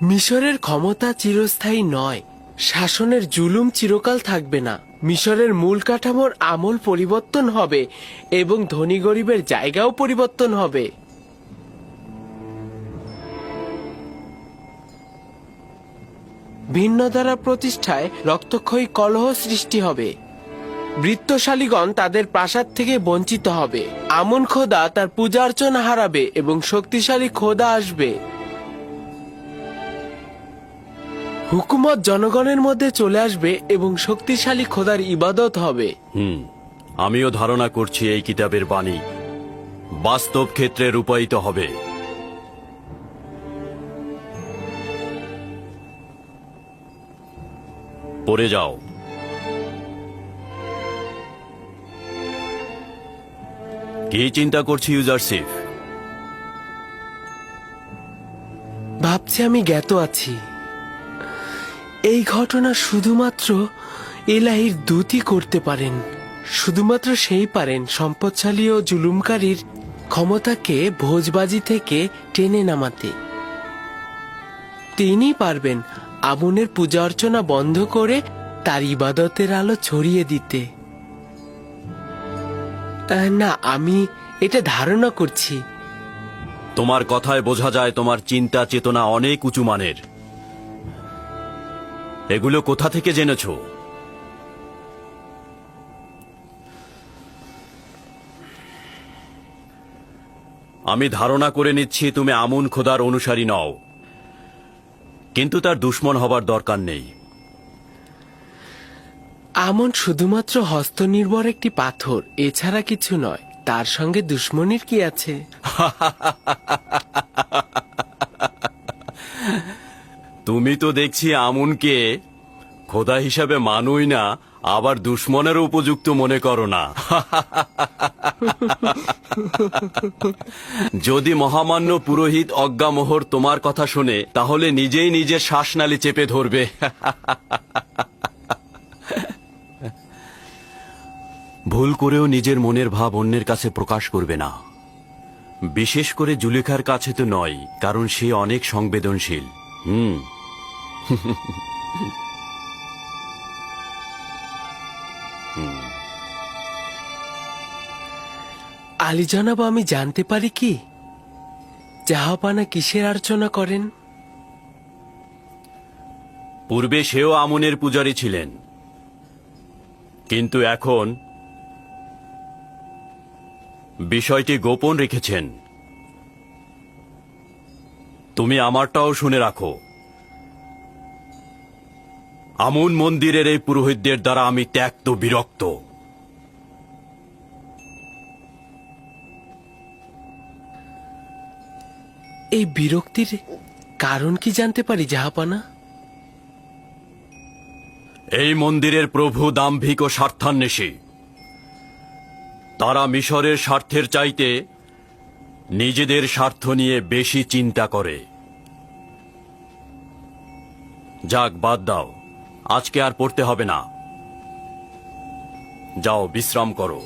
মিশরের ক্ষমতা চিরস্থায়ী নয়, শাসনের জুলুম চিরকাল থাকবে না। মিশরের মূল কাঠামোর আমল পরিবর্তন হবে এবং ধনী গরিবের জায়গাও পরিবর্তন হবে। ভিন্ন ধারা প্রতিষ্ঠায় রক্তক্ষয়ী কলহ সৃষ্টি হবে। বৃত্তশালীগণ তাদের প্রাসাদ থেকে বঞ্চিত হবে। আমন খোদা তার পূজা অর্চনা হারাবে এবং শক্তিশালী খোদা আসবে। হুকুমত জনগণের মধ্যে চলে আসবে এবং শক্তিশালী খোদার ইবাদত হবে। আমিও ধারণা করছি এই কিতাবের বাণী বাস্তব ক্ষেত্রে রূপায়িত হবে। পড়ে যাও। কি চিন্তা করছি ইউজারশিপ? ভাবছি আমি জ্ঞাত আছি। এই ঘটনা শুধুমাত্র এলাহির দূতই করতে পারেন। শুধুমাত্র সেই পারেন সম্পদশালী ও জুলুমকারীর ক্ষমতাকে ভোজবাজি থেকে টেনে নামাতে। তিনি পারবেন আমুনের পূজা অর্চনা বন্ধ করে তার ইবাদতের আলো ছড়িয়ে দিতে। না, আমি এটা ধারণা করছি। তোমার কথায় বোঝা যায় তোমার চিন্তা চেতনা অনেক উঁচু মানের। এগুলো কোথা থেকে জেনেছো? আমি ধারণা করে নিচ্ছি তুমি আমুন খোদার অনুসারী নও, কিন্তু তার দুশমন হবার দরকার নেই। আমন শুধুমাত্র হস্তনির্ভর একটি পাথর, এছাড়া কিছু নয়। তার সঙ্গে দুশ্মনির কি আছে? তুমি তো দেখছি আমুনকে খোদা হিসাবে মানুই না, আবার দুশ্মনের উপযুক্ত মনে করো না। যদি মহামান্য পুরোহিত অজ্ঞামোহর তোমার কথা শুনে, তাহলে নিজেই নিজের শ্বাসনালী চেপে ধরবে। ভুল করেও নিজের মনের ভাব অন্যের কাছে প্রকাশ করবে না, বিশেষ করে জুলেখার কাছে তো নয়, কারণ সে অনেক সংবেদনশীল। আলী জনাব, আমি জানতে পারি কি জাহাপানা কিসের অর্চনা করেন? পূর্বে সেও আমুনের পূজারী ছিলেন, কিন্তু এখন বিষয়টি গোপন রেখেছেন। তুমি আমারটাও শুনে রাখো। আমুন মন্দিরের এই পুরোহিতদের দ্বারা আমি ত্যক্ত বিরক্ত। এই বিরক্তির কারণ কি জানতে পারি জাহাপানা? এই মন্দিরের প্রভু দাম্ভিক ও স্বার্থান্বেষী। তারা মিশরের স্বার্থের চাইতে নিজেদের স্বার্থ নিয়ে বেশি চিন্তা করে। যাক, বাদ দাও, আজকে আর পড়তে হবে না। যাও, বিশ্রাম করো।